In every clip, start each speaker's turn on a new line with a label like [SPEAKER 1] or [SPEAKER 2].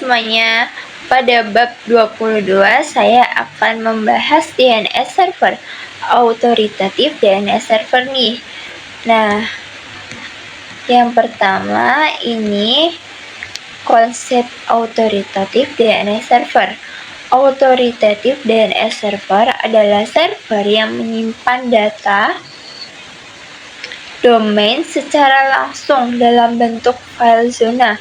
[SPEAKER 1] semuanya. Pada bab 22 saya akan membahas DNS server, autoritatif DNS server nih. Nah, yang pertama ini konsep autoritatif DNS server. Autoritatif DNS server adalah server yang menyimpan data domain secara langsung dalam bentuk file zona.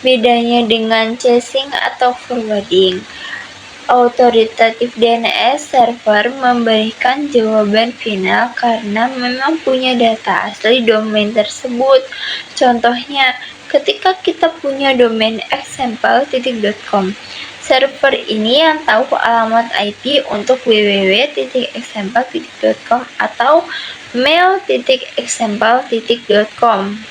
[SPEAKER 1] Bedanya dengan chasing atau forwarding, autoritatif DNS server memberikan jawaban final karena memang punya data asli domain tersebut. Contohnya, ketika kita punya domain example.com, server ini yang tahu alamat IP untuk www.example.com atau mail.example.com.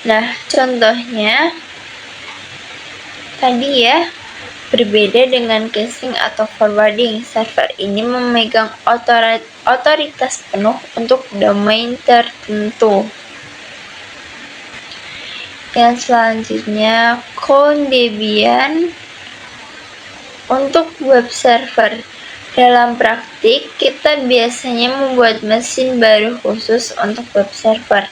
[SPEAKER 1] Nah, contohnya tadi ya, berbeda dengan caching atau forwarding. Server ini memegang otoritas penuh untuk domain tertentu. Yang selanjutnya, Count Debian untuk web server. Dalam praktik, kita biasanya membuat mesin baru khusus untuk web server.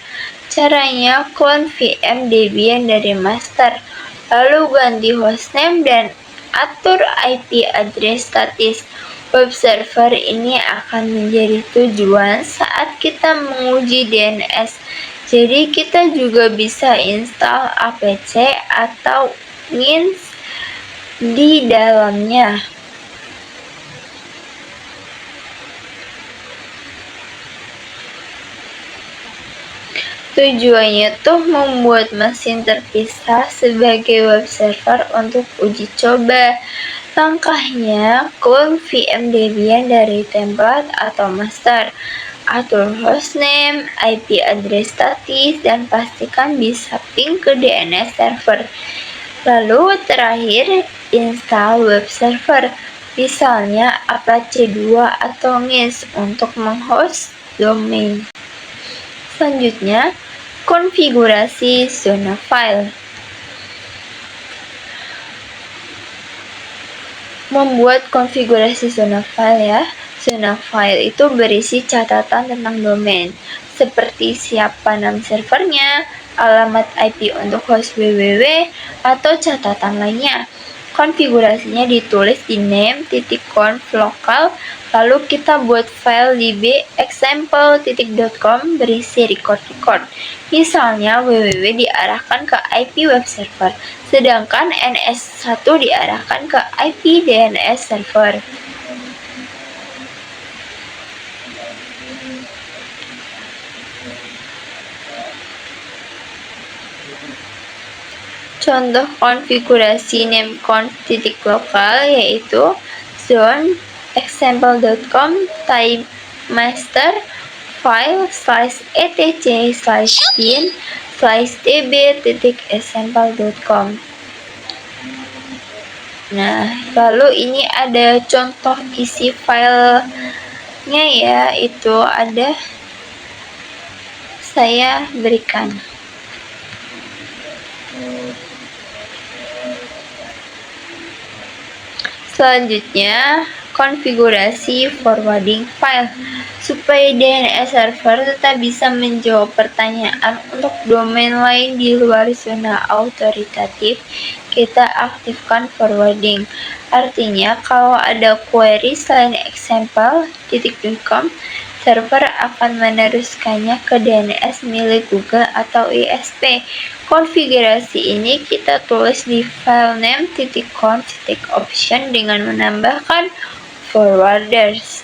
[SPEAKER 1] Caranya, clone VM Debian dari master, lalu ganti hostname dan atur IP address statis. Web server ini akan menjadi tujuan saat kita menguji DNS. Jadi kita juga bisa install apt atau ngins di dalamnya. Tujuannya tuh membuat mesin terpisah sebagai web server untuk uji coba. Langkahnya, clone VM Debian dari template atau master, atur hostname, IP address statis, dan pastikan bisa ping ke DNS server. Lalu terakhir, install web server, misalnya Apache 2 atau ngins untuk menghost domain. Selanjutnya, konfigurasi zona file. Membuat konfigurasi zona file ya. Zona file itu berisi catatan tentang domain, seperti siapa nama servernya, alamat IP untuk host www, atau catatan lainnya. Konfigurasinya ditulis di name.conf lokal, lalu kita buat file lib example.com berisi record. Misalnya www diarahkan ke IP web server, sedangkan ns1 diarahkan ke IP DNS server. Contoh konfigurasi nameconf.local yaitu zone example.com type master file /etc/bin/db.example.com. Nah, lalu ini ada contoh isi filenya ya, itu ada, saya berikan. Selanjutnya, konfigurasi forwarding file. Supaya DNS server tetap bisa menjawab pertanyaan untuk domain lain di luar zona autoritatif, kita aktifkan forwarding. Artinya, kalau ada query selain example.com, server akan meneruskannya ke DNS milik Google atau ISP. Konfigurasi ini kita tulis di file name.conf.option dengan menambahkan forwarders.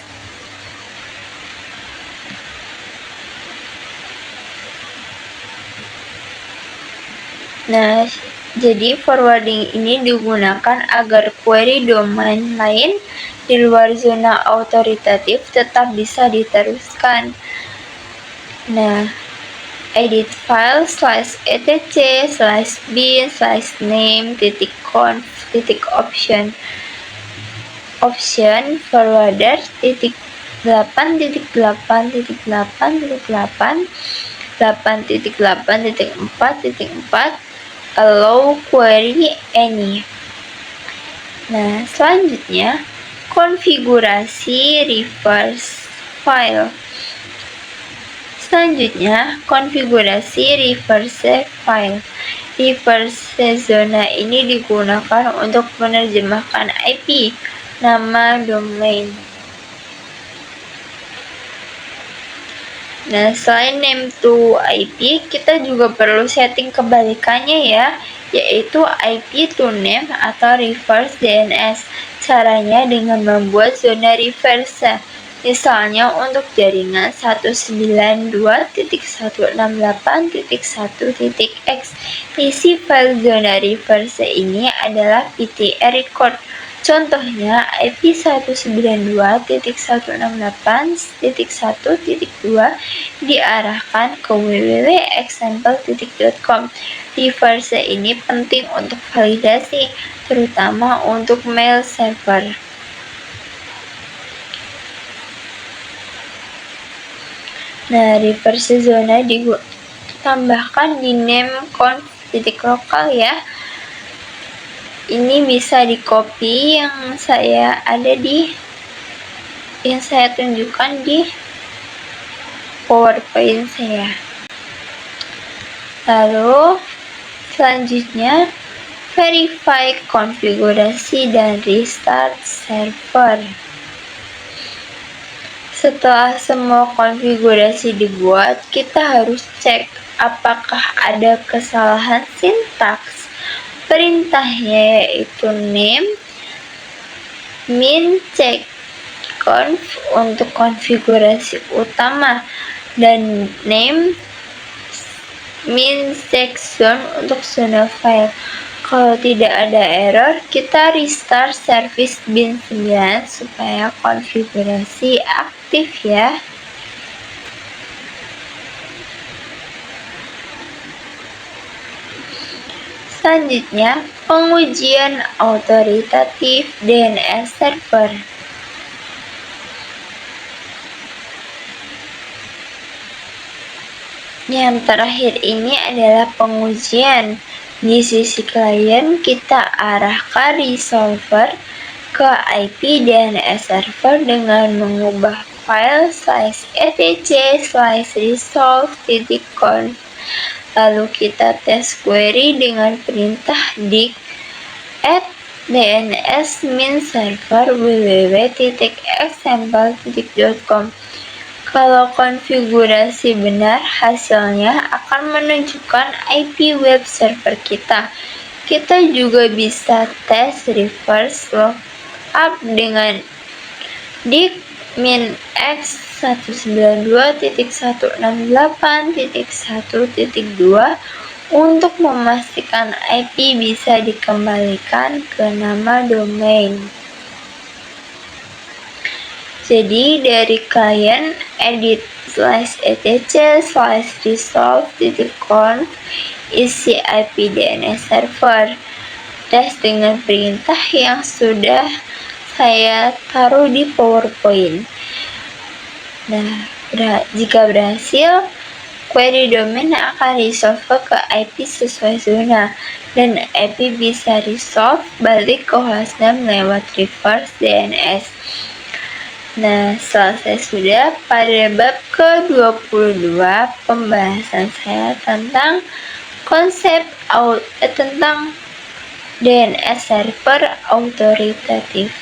[SPEAKER 1] Nah, jadi forwarding ini digunakan agar query domain lain di luar zona autoritatif tetap bisa diteruskan. Nah, edit file /etc/bin/name.conf.option option forwarder 8.8.8.8 8.8.4.4 allow query any. Nah, selanjutnya konfigurasi reverse file. Reverse zona ini digunakan untuk menerjemahkan IP, nama domain. Nah, selain name to IP, kita juga perlu setting kebalikannya ya, yaitu IP to name atau reverse DNS. Caranya dengan membuat zona reverse. Misalnya untuk jaringan 192.168.1.x, isi file zona reverse ini adalah PTR record. Contohnya IP 192.168.1.2 diarahkan ke www.example.com. Reverse ini penting untuk validasi, terutama untuk mail server. Nah, reverse zona ditambahkan di name conf.local ya. Ini bisa di copy yang saya tunjukkan di PowerPoint saya. Lalu selanjutnya verify konfigurasi dan restart server. Setelah semua konfigurasi dibuat, kita harus cek apakah ada kesalahan sintaks. Perintahnya yaitu name min check conf untuk konfigurasi utama dan name min section untuk zona file. Kalau tidak ada error, kita restart service bin 9 supaya konfigurasi aktif ya. Selanjutnya, pengujian autoritatif DNS server. Yang terakhir ini adalah pengujian. Di sisi klien, kita arahkan resolver ke IP DNS server dengan mengubah file /etc/resolve.conf. Lalu kita tes query dengan perintah dict @dns min server www.example.com. Kalau konfigurasi benar, hasilnya akan menunjukkan IP web server kita. Kita juga bisa tes reverse lookup dengan dict min x 192.168.1.2 untuk memastikan IP bisa dikembalikan ke nama domain. Jadi dari klien edit /etc/resolve.conf isi IP DNS server. Tes dengan perintah yang sudah saya taruh di PowerPoint. Nah, jika berhasil, query domain akan resolve ke IP sesuai zona, dan IP bisa resolve balik ke hostname lewat reverse DNS. Nah, selesai sudah pada bab ke-22 pembahasan saya tentang konsep tentang DNS server autoritatif.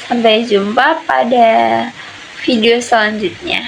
[SPEAKER 1] Sampai jumpa pada video selanjutnya.